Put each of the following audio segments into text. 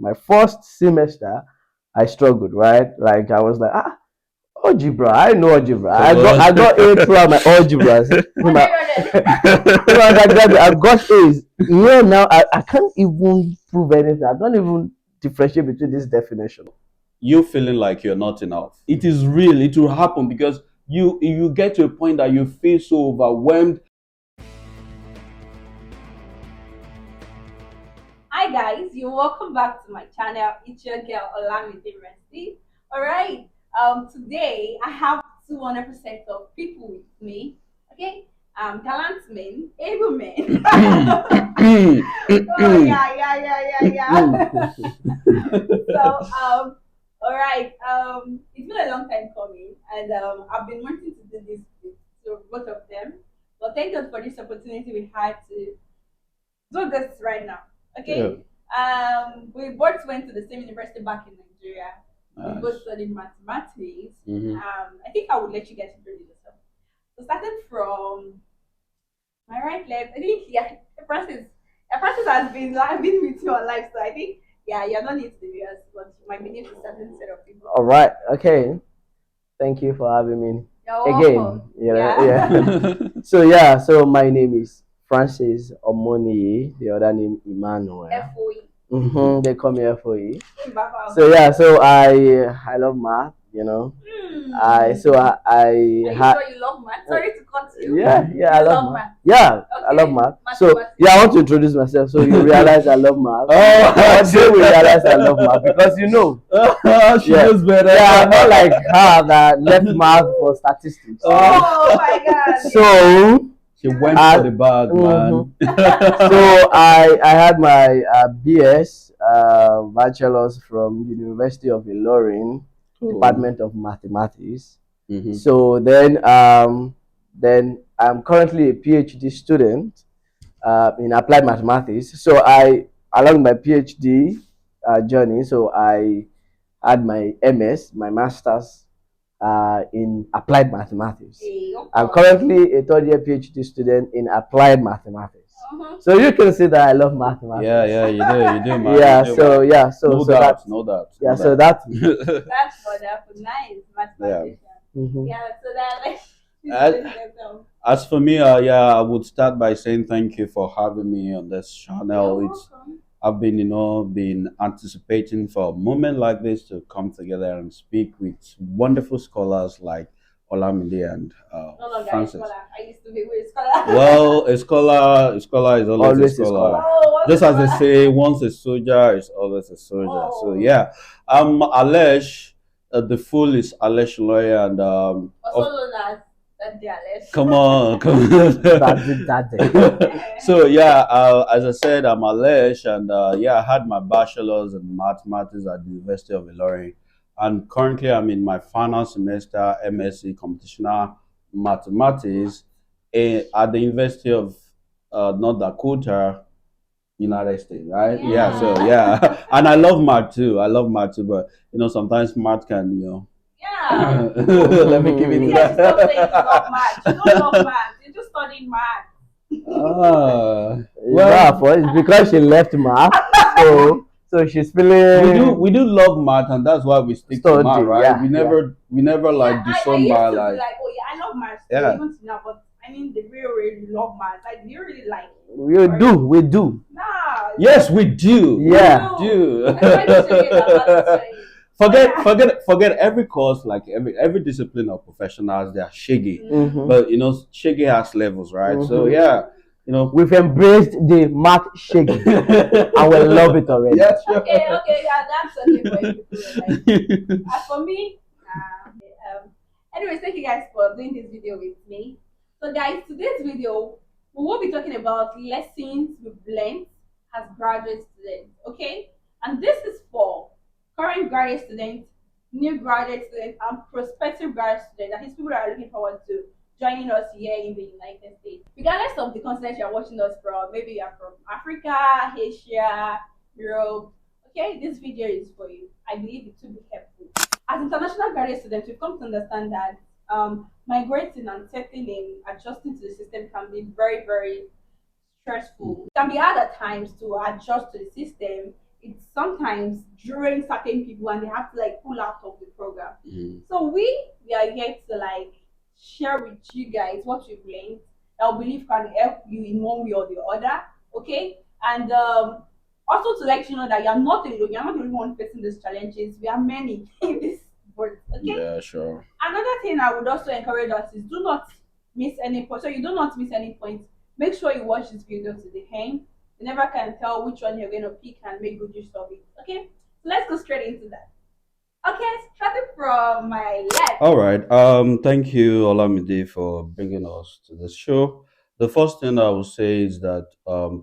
my first semester, I struggled, right? Like I was like, algebra. I know algebra. I got A throughout my algebras. I got A's. Yeah, now I can't even prove anything. I don't even differentiate between this definition. You feeling like you're not enough. It is real. It will happen because you get to a point that you feel so overwhelmed. Hi guys, you're welcome back to my channel. It's your girl MideMercy. Alright, today I have 200% of people with me. Okay, talent men, able men. Oh yeah. So alright, it's been a long time coming, and I've been wanting to do this to both of them. But thank God for this opportunity we had to do this right now. Okay. Yeah. We both went to the same university back in Nigeria. Nice. We both studied mathematics. I think I would let you guys introduce yourself. So starting from my right left, I think Francis has been with you alive, so I think you're not new to the viewers, but you might be new to a certain set of people. All right. Okay. Thank you for having me again. Yeah. So my name is Francis Omoniyi, the other name Emmanuel. FOE. They call me FOE. So I love math, you know. Are you sure you love math? Sorry to cut you. I love math. Yeah, okay. I love math. I want to introduce myself so you realize I love math. One we realize I love math because she knows better. Yeah, I'm not like her that left math for statistics. Oh my God. So she went for the bag, man. So I had my BS, bachelor's from University of Ilorin, Department of Mathematics. So then I'm currently a PhD student in applied mathematics. So along my PhD journey, so I had my MS, my master's in applied mathematics. I'm currently a third year PhD student in applied mathematics. So you can see that I love mathematics. Yeah, you do, man. Yeah, so no doubt. So that's that's wonderful. Nice mathematician. So as for me, I would start by saying thank you for having me on this channel. I've been anticipating for a moment like this to come together and speak with wonderful scholars like Olamide and Francis. I used to be a scholar. Well, a scholar is always a scholar. Just as they say, once a soldier is always a soldier. Oh. So yeah, Alesh, the full is Alesinloye, and also known as Alesh. Come on. So as I said, I'm Alesh, and I had my bachelor's in mathematics at the University of Ilorin. And currently, I'm in my final semester MSc Computational Mathematics at the University of North Dakota, United States, right? Yeah. And I love math too. But sometimes math can, let me give it. You guys stop saying you love math. You don't love math. You're just studying math. It's because she left math. So she's feeling. We do love math, and that's why we stick to math, right? Yeah, we never like disown math. I love math. Yeah. Even now, but I mean, they really love math. Like, do you really like it? We do. Nah. Yes, we do. Yeah. We do. Forget every course, like every discipline of professionals, they are shaggy. But shaggy has levels, right? So we've embraced the math shaggy and we love it already. Yes, okay, that's okay for you. As for me, anyways, thank you guys for doing this video with me. So guys, today's video we will be talking about lessons we've learned as graduate students. Okay, and this is for current graduate students, new graduate students, and prospective graduate students. That is people that are looking forward to joining us here in the United States. Regardless of the continent you're watching us from, maybe you're from Africa, Asia, Europe, okay, this video is for you. I believe it will be helpful. As international graduate students, we've come to understand that migrating and settling, adjusting to the system can be very, very stressful. It can be hard at times to adjust to the system, it's sometimes during certain people and they have to like pull out of the program. Mm. So we are here to like share with you guys what we've learned that we believe can help you in one way or the other. Okay, and also to let you know that you're not alone. You're not the only one facing these challenges. We are many in this world. Okay. Yeah, sure. Another thing I would also encourage us is do not miss any point. So you do not miss any point. Make sure you watch this video to the end. You never can tell which one you're going to pick and make good use of it. Okay, so let's go straight into that. Okay, starting from my left. All right. Thank you, Olamide, for bringing us to this show. The first thing I will say is that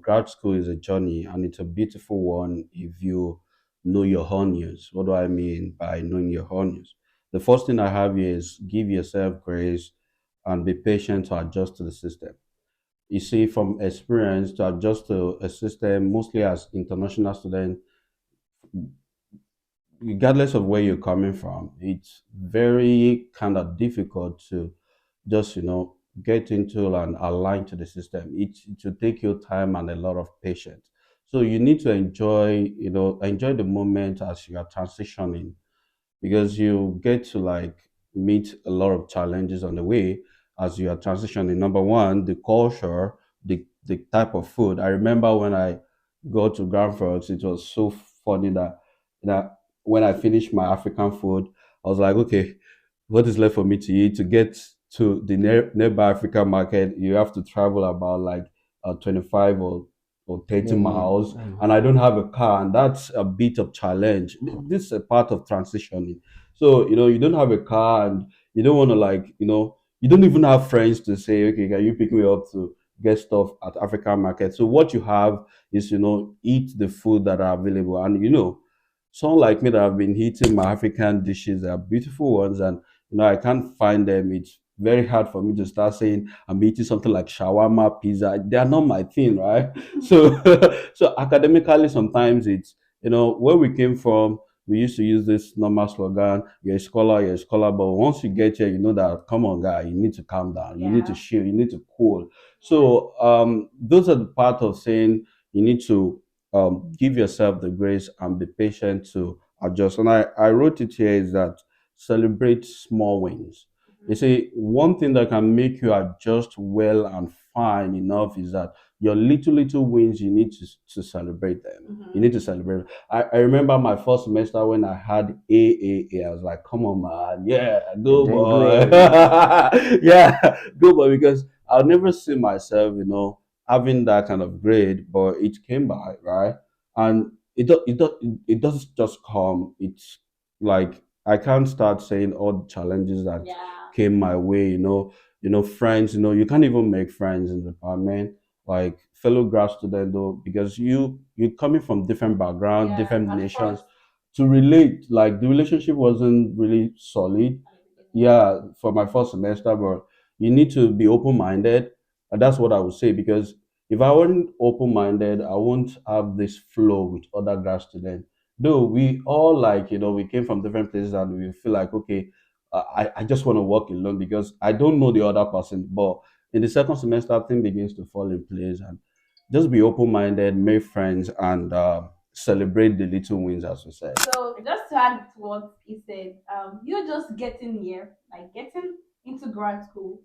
grad school is a journey, and it's a beautiful one if you know your onions. What do I mean by knowing your onions? The first thing I have here is give yourself grace and be patient to adjust to the system. You see, from experience, to adjust to a system, mostly as international student, regardless of where you're coming from, it's very kind of difficult to just get into and align to the system. It will take you time and a lot of patience. So you need to enjoy the moment as you are transitioning, because you get to like meet a lot of challenges on the way as you are transitioning. Number one, the culture, the type of food. I remember when I go to Grand Forks, it was so funny that when I finished my African food, I was like, okay, what is left for me to eat? To get to the nearby African market, you have to travel about like 25 or 30 miles, and I don't have a car, and that's a bit of challenge. This is a part of transitioning. So you don't have a car, and you don't want to you don't even have friends to say, okay, can you pick me up to get stuff at African market? So what you have is eat the food that are available, and someone like me that have been eating my African dishes, they are beautiful ones, and I can't find them. It's very hard for me to start saying I'm eating something like shawarma, pizza. They are not my thing, right? So, so academically, sometimes it's where we came from. We used to use this normal slogan: "You're a scholar, you're a scholar." But once you get here, you know that come on, guy, you need to calm down. You need to chill. You need to cool. So, those are the part of saying you need to give yourself the grace and be patient to adjust. And I wrote it here is that celebrate small wins. You see, one thing that can make you adjust well and fine enough is that your little wins, you need to celebrate them. You need to celebrate. I remember my first semester when I had AAA, I was like, come on, man. Yeah, go boy. Yeah, go boy, because I'll never see myself, having that kind of grade, but it came by, right? And it doesn't just come. It's like I can't start saying all the challenges that came my way. Friends. You can't even make friends in the department, like fellow grad student though, because you coming from different backgrounds, different nations. To relate, like the relationship wasn't really solid. Yeah, for my first semester, but you need to be open-minded, and that's what I would say, because if I weren't open-minded, I won't have this flow with other grad students. Though we all we came from different places and we feel like, okay, I just want to work alone because I don't know the other person. But in the second semester, thing begins to fall in place, and just be open-minded, make friends, and celebrate the little wins, as we said. So just to add to what he said, you're just getting here, like getting into grad school.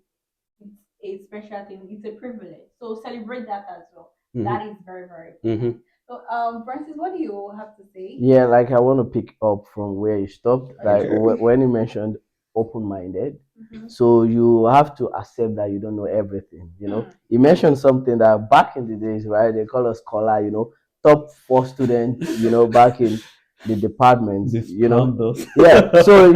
It's a special thing. It's a privilege. So celebrate that as well. That is very, very important. So, Francis, what do you have to say? Yeah, like I want to pick up from where you stopped. Like Okay. when you mentioned open-minded, so you have to accept that you don't know everything. You mentioned something that back in the days, right? They call us scholar. Top 4 students. Back in the department. This scandals. Yeah. So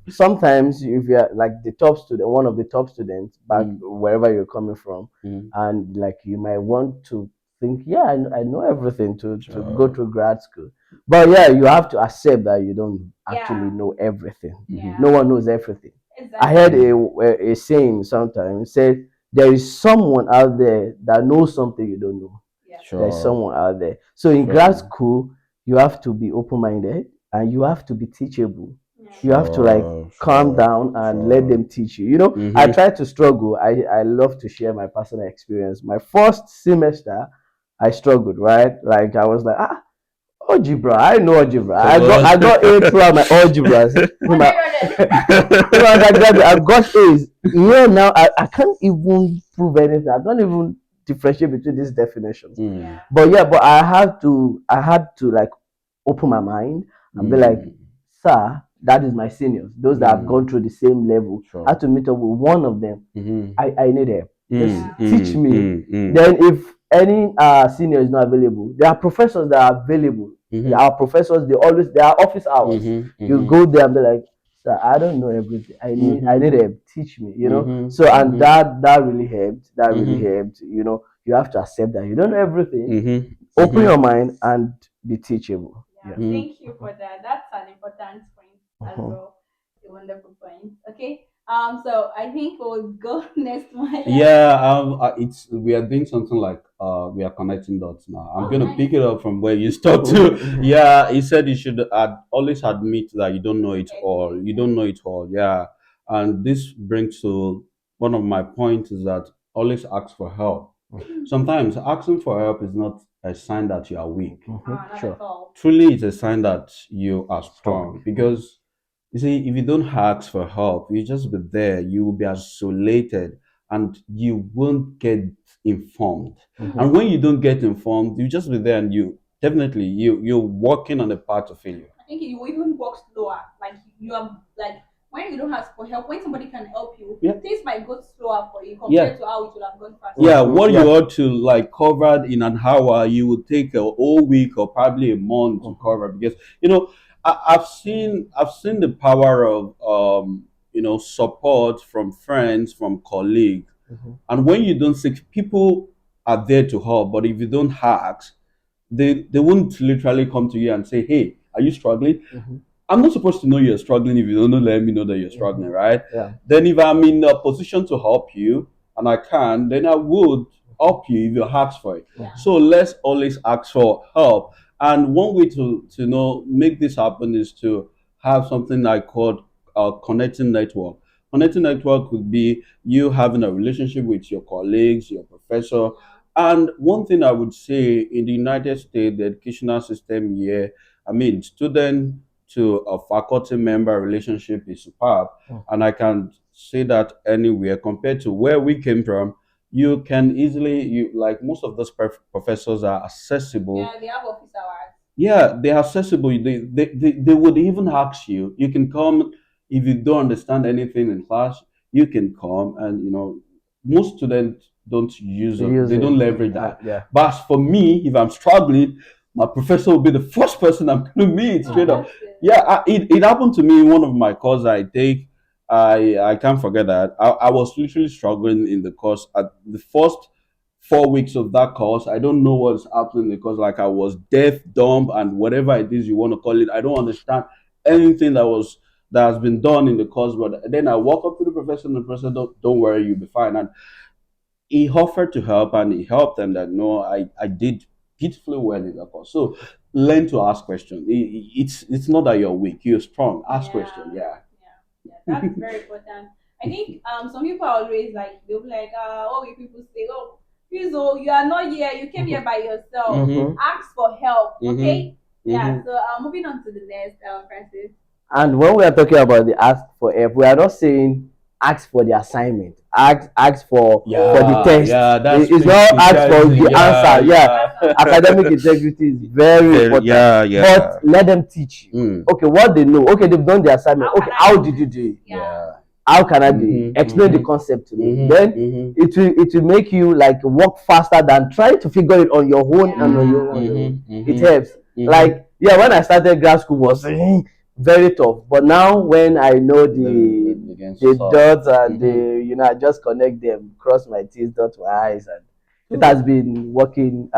sometimes if you're like the top student, one of the top students back wherever you're coming from, and like you might want to think, yeah, I know everything to go through grad school. But yeah, you have to accept that you don't actually know everything. No one knows everything. I heard a saying sometimes said there is someone out there that knows something you don't know. There's someone out there. So in grad school, you have to be open-minded and you have to be teachable. You have to like calm down and let them teach you. I try to struggle. I love to share my personal experience. My first semester, I struggled, right? Like I was like, algebra. I know algebra. I got A throughout my algebras. I got A's. Yeah, now I can't even prove anything. I don't even differentiate between these definitions. But yeah, but I had to like open my mind and be like, sir, that is my seniors, those that have gone through the same level. I had to meet up with one of them. I need help. Just teach me. Then if any senior is not available, there are professors that are available. There are professors, they are office hours. You go there and be like, sir, I don't know everything. I need help. Teach me, you know. So and that really helped. That really helped. You know, you have to accept that you don't know everything. Open your mind and be teachable. Yeah. Thank you for that. That's an important point as well. A wonderful point. Okay. So I think we'll go next one. Yeah, we are doing something like we are connecting dots now. I'm gonna pick it up from where you stopped to. Yeah, he said you should always admit that you don't know it all. You don't know it all. Yeah, and this brings to one of my points is that always ask for help. Sometimes asking for help is not a sign that you are weak. Sure. Truly, it's a sign that you are strong because you see, if you don't ask for help, you just be there, you will be isolated and you won't get informed. And when you don't get informed, you just be there and you're walking on the path to failure. I think you will even walk slower. Like you are like when you don't ask for help, when somebody can help you, things might go slower for you compared to how it would have gone faster. Yeah, what you ought to like cover in an hour, you would take a whole week or probably a month to cover because I've seen the power of support from friends, from colleagues, and when you don't seek, people are there to help, but if you don't ask, they won't literally come to you and say, "Hey, are you struggling?" I'm not supposed to know you're struggling if you don't let me know that you're struggling, right? Yeah. Then if I'm in a position to help you and I can, then I would help you if you ask for it. Yeah. So let's always ask for help. And one way to make this happen is to have something I call connecting network. Connecting network could be you having a relationship with your colleagues, your professor. And one thing I would say in the United States, the educational system here, I mean, student to a faculty member relationship is superb. And I can say that anywhere compared to where we came from, you can easily, like most of those professors are accessible. Yeah, they have office hours. Yeah, they're accessible. They would even ask you, you can come if you don't understand anything in class, you can come and most students don't use it. They don't leverage that. But as for me, if I'm struggling, my professor will be the first person I'm going to meet straight up. Yeah, it happened to me in one of my courses I take. I can't forget that. I was literally struggling in the course at the first 4 weeks of that course. I don't know what's happening because like I was deaf, dumb, and whatever it is you want to call it. I don't understand anything that has been done in the course. But then I walk up to the professor and the professor, don't worry, you'll be fine. And he offered to help and he helped them that no, I did beautifully well in that course. So learn to ask questions. It's not that you're weak, you're strong. Ask questions. Yeah, that's very important. I think some people are always like they'll be like, what will people say? Oh, you are not here, you came here by yourself. Ask for help, okay? Yeah, so moving on to the next, Francis. And when we are talking about the ask for help, we are not saying ask for the assignment, ask for the test. It's not ask for the answer. Academic integrity is very important. But let them teach you. Okay, what they know. Okay, they've done the assignment. Okay, how did you do it? How can I do it? Explain the concept to me. Then it will make you like work faster than trying to figure it on your own and on your own. It helps. Like when I started grad school was very tough, but now when I know the dots and I just connect them, cross my T's, dot my I's, and it has been working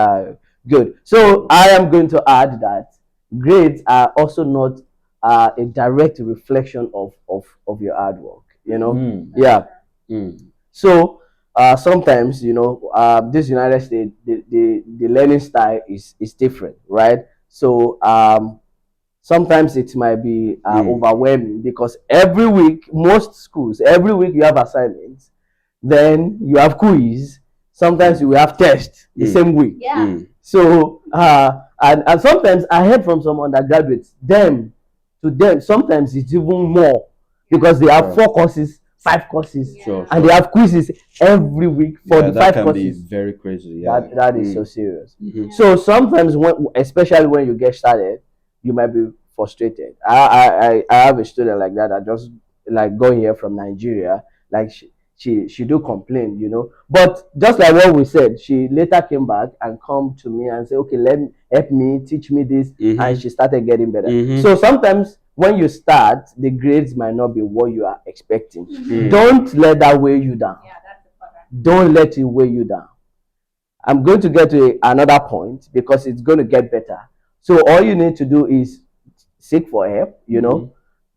good. So I am going to add that grades are also not a direct reflection of your hard work. So sometimes this United States, the learning style is different, right? So sometimes it might be overwhelming because every week, most schools, every week you have assignments, then you have quiz, sometimes you have tests the same week. So and sometimes I heard from some undergraduates, to them sometimes it's even more because they have 4 courses, 5 courses, and they have quizzes every week for the that 5 courses. Be very crazy. Yeah, that is so serious. So sometimes especially when you get started, you might be frustrated. I have a student like that just like going here from Nigeria. Like she do complain, but just like what we said, she later came back and come to me and say, okay, help me, teach me this, and she started getting better. So sometimes when you start, the grades might not be what you are expecting. Don't let that weigh you down. Don't let it weigh you down. I'm going to get to another point because it's going to get better. So all you need to do is seek for help,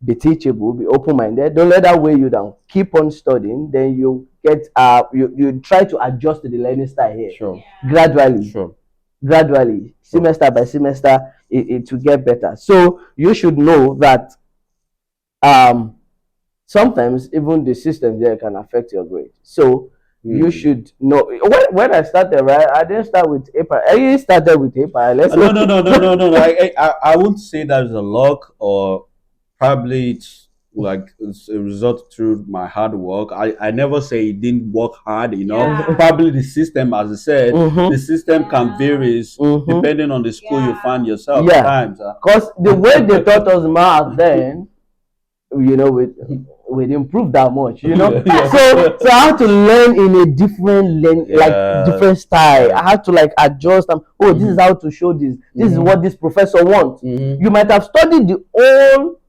be teachable, be open-minded. Don't let that weigh you down. Keep on studying. Then you get you try to adjust to the learning style here. Gradually. Gradually, semester by semester, it will get better. So you should know that sometimes even the system there can affect your grade. So you should know. When I started, right, I didn't start with APA. I started with APA. No. I won't say that's a luck, or probably it's a result through my hard work. I never say it didn't work hard, Probably the system, as I said, the system can vary depending on the school you find yourself at times. Because the way they taught us math then, we didn't improve that much, so I had to learn in a different different style. I had to adjust this is how to show this is what this professor wants. You might have studied the whole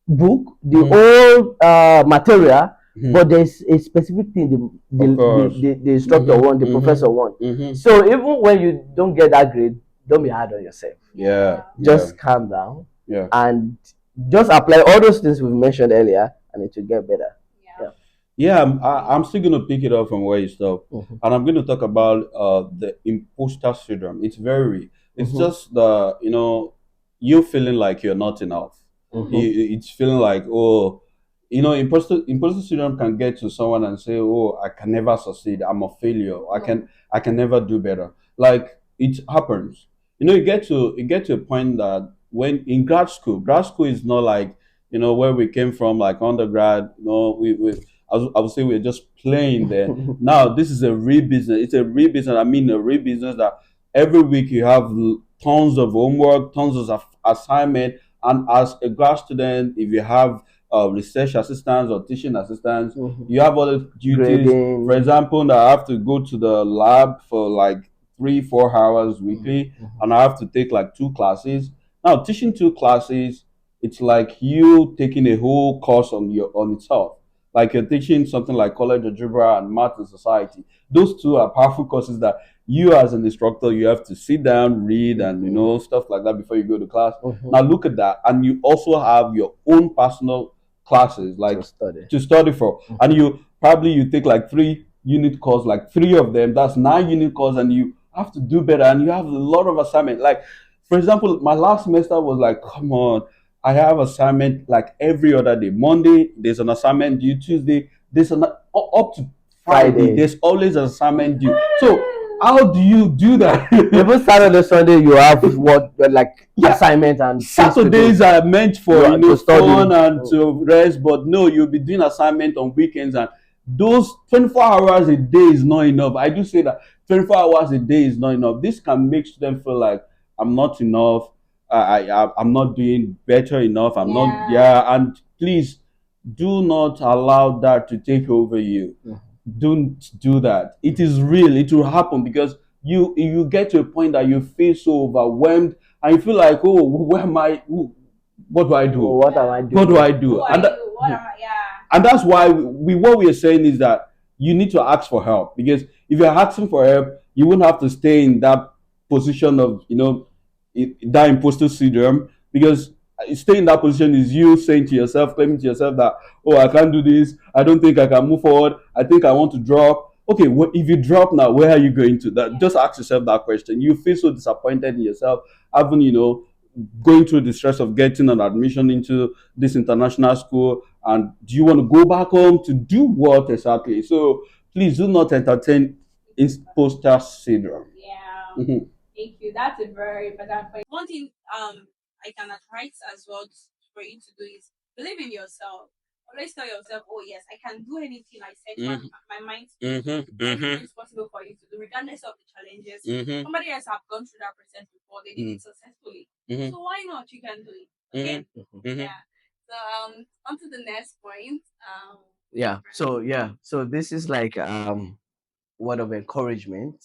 book, the whole material, but there's a specific thing the instructor wants, the professor wants. So even when you don't get that grade, don't be hard on yourself. Just calm down and just apply all those things we mentioned earlier, and it will get better. I'm still going to pick it up from where you stopped, and I'm going to talk about the imposter syndrome. It's it's just you feeling like you're not enough. It's feeling like, imposter syndrome can get to someone and say, I can never succeed, I'm a failure, I can never do better. Like, it happens. You get to a point that when in grad school is not like, where we came from, like undergrad, I would say we're just playing there. Now this is a real business. It's a real business. I mean, a real business that every week you have tons of homework, tons of assignment. And as a grad student, if you have research assistants or teaching assistants, you have other duties. Grading. For example, I have to go to the lab for like 3-4 hours weekly, and I have to take like 2 classes. Now, teaching 2 classes, it's like you taking a whole course on itself. Like you're teaching something like college algebra and math and society. Those 2 are powerful courses that you as an instructor, you have to sit down, read, and stuff like that before you go to class. Now look at that, and you also have your own personal classes like to study for, and you take like 3 unit course, like 3 of them. That's 9 unit course, and you have to do better, and you have a lot of assignment. Like, for example, my last semester was like, come on, I have assignment like every other day. Monday there's an assignment due. Tuesday there's an up to Friday. There's always an assignment due. So how do you do that? Even Saturday, Sunday, you have assignment, and Saturdays are meant for fun and to rest, but no, you'll be doing assignment on weekends, and those 24 hours a day is not enough. I do say that 24 hours a day is not enough. This can make students feel like I'm not enough. I'm not doing better enough. I'm not. And please do not allow that to take over you. Don't do that. It is real. It will happen because you get to a point that you feel so overwhelmed and you feel like, where am I? What do I do? What am I doing? What do I do? And that's why what we are saying is that you need to ask for help, because if you're asking for help, you won't have to stay in that position of that imposter syndrome, because staying in that position is you saying to yourself, claiming to yourself that, I can't do this, I don't think I can move forward, I think I want to drop. Okay, if you drop now, where are you going to? Just ask yourself that question. You feel so disappointed in yourself, having going through the stress of getting an admission into this international school, and do you want to go back home to do what exactly? So please do not entertain imposter syndrome. Thank you. That's a very important point. One thing I can advise as well for you to do is believe in yourself. Always tell yourself, "Oh yes, I can do anything I set my mind to. Anything is possible for you to do, regardless of the challenges. Somebody else have gone through that process before; they did it successfully. So why not? You can do it. Okay? Yeah. So on to the next point. So this is like word of encouragement,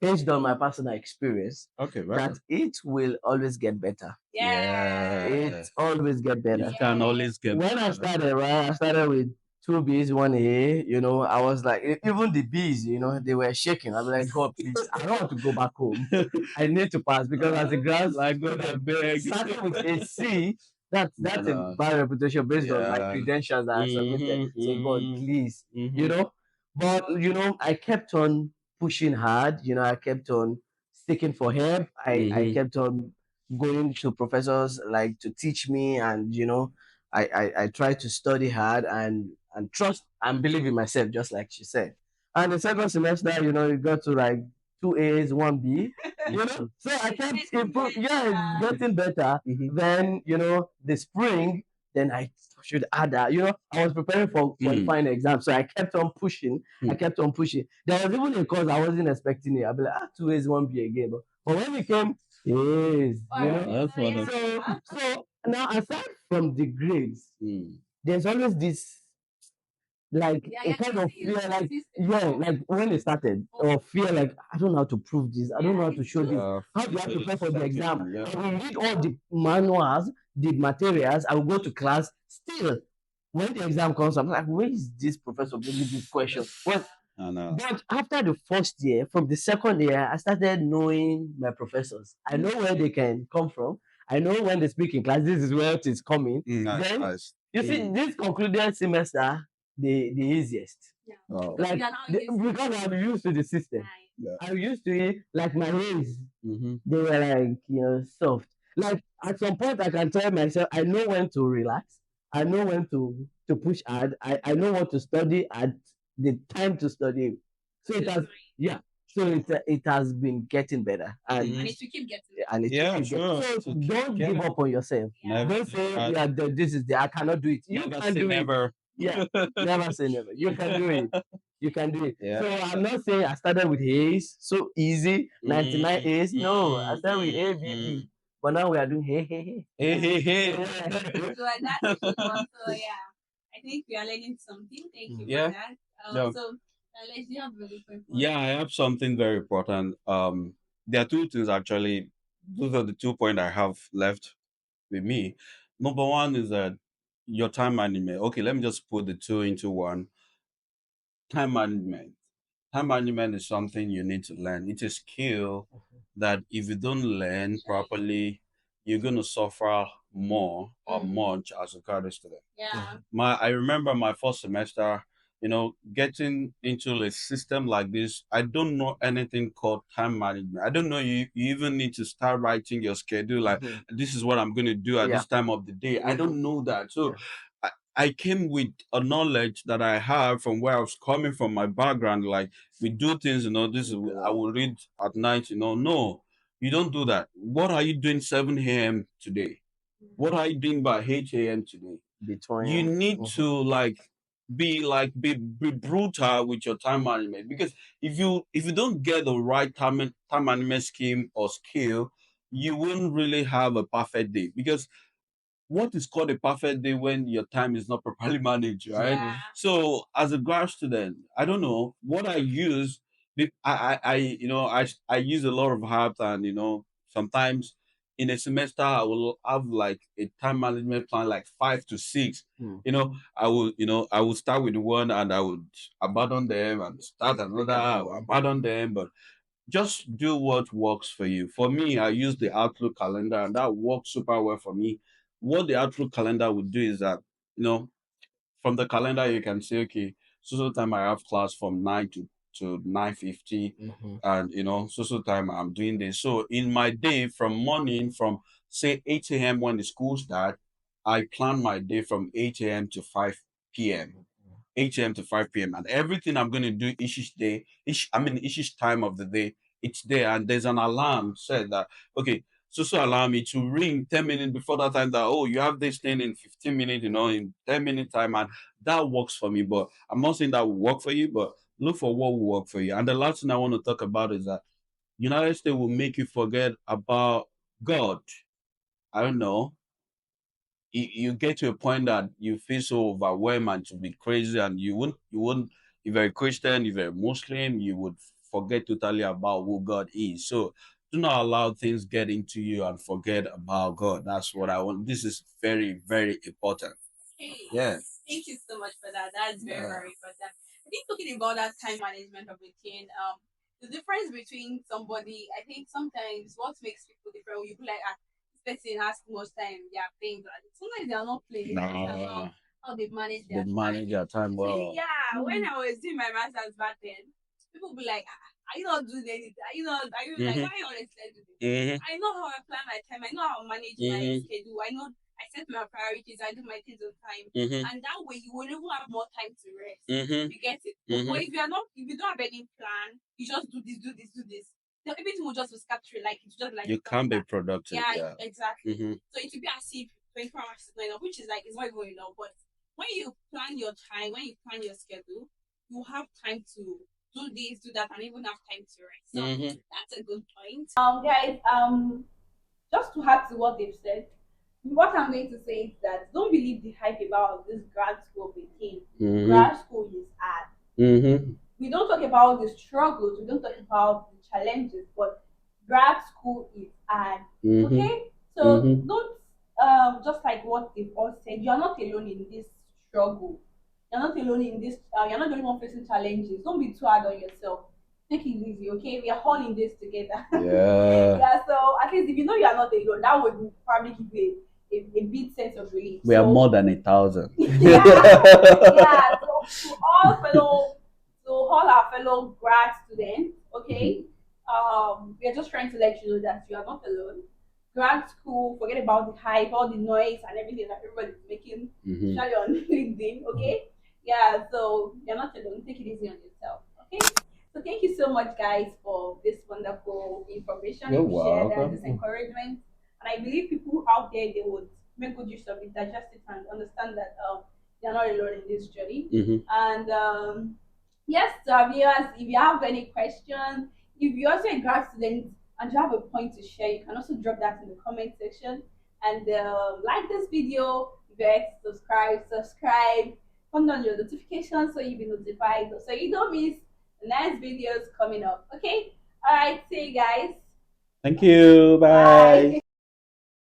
based on my personal experience, Okay, that it will always get better. Yeah. It always get better. It can always get When I better. started, right, I started with two B's, one A. I was like, even the B's, they were shaking. I'm like, God, please, I don't want to go back home. I need to pass because as a grad, Like God, I beg. starting with a C, that's a bad reputation based on my credentials that I submitted. Say, God, please, But I kept on pushing hard. I kept on seeking for help. I kept on going to professors like to teach me, and I tried to study hard and trust and believe in myself, just like she said. And the second semester, it got to like two A's, one B. So I kept improving. Yeah, it's getting better. Then the spring, then I should add that. I was preparing for qualifying exam, so I kept on pushing. I kept on pushing. There was even a course I wasn't expecting it. I'd be like, two A's, one B again. But when it came, yes, That's one So now, aside from the grades, there's always this like a kind of fear, like like when it started, or fear, like I don't know how to prove this, I don't know how to show this. How do I prepare for the exam? I will read all the manuals, the materials. I will go to class. Still, when the exam comes, I'm like, where is this professor bringing this question? Well, but after the first year, from the second year, I started knowing my professors. I know where they can come from. I know when they speak in class, this is where it is coming. Then you see, this concluded semester, the easiest. Like because I'm used to the system. I'm used to it. Like my hands, they were like soft. Like at some point, I can tell myself, I know when to relax. I know when to push hard. I know what to study at the time to study. So it has, yeah. So it has been getting better, and it will keep getting and it will keep sure. getting. So don't give up on yourself. Don't say, yeah, this is the I cannot do it. You can do it. Yeah, never say never. You can do it. You can do it. So I'm not saying I started with A's, so easy, 99 A's. No, I started with A, B, B. But now we are doing hey. So like that's a good one. So yeah, I think we are learning something. Thank you for that. So let's do you have a really point. Yeah, I have something very important. There are two things actually. Those are the 2 points I have left with me. Number one is that your time management. Okay, let me just put the two into one. Time management. Time management is something you need to learn. It's a skill that if you don't learn properly, you're going to suffer more or much as a graduate student. Yeah. I remember my first semester, getting into a system like this. I don't know anything called time management. I don't know you even need to start writing your schedule, like this is what I'm going to do at this time of the day. I don't know that. So I came with a knowledge that I have from where I was coming from, my background. Like we do things, this is I will read at night. No, you don't do that. What are you doing 7 a.m. today? What are you doing by 8 a.m. today? You need to be brutal with your time management, because if you don't get the right time management scheme or skill, you won't really have a perfect day. Because what is called a perfect day when your time is not properly managed, right? So as a grad student, I don't know what I use. I use a lot of apps, and sometimes in a semester I will have like a time management plan like 5 to 6. I will start with one and I would abandon them and start another. I will abandon them, but just do what works for you. For me, I use the Outlook calendar, and that works super well for me. What the Outlook calendar would do is that, from the calendar, you can say, okay, so time I have class from 9 to 9:50, and so time I'm doing this. So in my day, from morning, from say 8 a.m. when the school start, I plan my day from 8 a.m. to 5 p.m. 8 a.m. to 5 p.m. And everything I'm going to do each time of the day it's there, and there's an alarm said that, okay, so allow me to ring 10 minutes before that time, that, oh, you have this thing in 15 minutes, in 10-minute time, and that works for me. But I'm not saying that will work for you, but look for what will work for you. And the last thing I want to talk about is that United States will make you forget about God. I don't know. You get to a point that you feel so overwhelmed and to be crazy, and you wouldn't, if you're a Christian, if you're a Muslim, you would forget totally about who God is. So do not allow things get into you and forget about God. That's what I want. This is very, very important. Okay. Yeah. Thank you so much for that. That's very, very important. I think talking about that time management of routine, the difference between somebody, I think sometimes what makes people different, you be like, this person has most time, they are playing, but sometimes they are not playing. Nah, How they manage they their manage their time well. yeah, when I was doing my master's back then, people be like, are you not doing anything? Are you not, are you like, why are you always like doing this? I know how I plan my time. I know how I manage my schedule. I know I set my priorities. I do my things on time. And that way you will even have more time to rest. You get it? But if if you don't have any plan, you just do this, do this, do this. Then everything will just be scattered, like it's just like You can't be productive. yeah, exactly. So it will be as if 24 hours is not enough, which is like it's not going enough. But when you plan your time, when you plan your schedule, you have time to do this, do that, and even have time to rest. So that's a good point. Guys, just to add to what they've said, what I'm going to say is that don't believe the hype about this grad school thing. Grad school is hard. We don't talk about the struggles, we don't talk about the challenges, but grad school is hard. Okay, so don't just like what they've all said, you're not alone in this struggle. You're not alone in this. You're not the only one facing challenges. Don't be too hard on yourself. Take it easy, okay? We are all in this together. Yeah. Yeah. So at least if you know you are not alone, that would probably give you a big sense of relief. We are more than 1,000. Yeah. Yeah. So to all our fellow grad students, okay, we are just trying to let you know that you are not alone. Grad school, forget about the hype, all the noise and everything that everybody's making, especially on LinkedIn, okay? Yeah, so you're not alone. Take it easy on yourself, okay? So thank you so much, guys, for this wonderful information You're you shared and welcome. this encouragement. And I believe people out there they would make good use of it, digest it, and understand that they're not alone in this journey. And yes, to our viewers, if you have any questions, if you're also a grad student and you have a point to share, you can also drop that in the comment section. And like this video, if you're yet to subscribe, turn on your notifications so you'll be notified so you don't miss the next videos coming up. Okay? All right, see you guys. Thank you. Bye.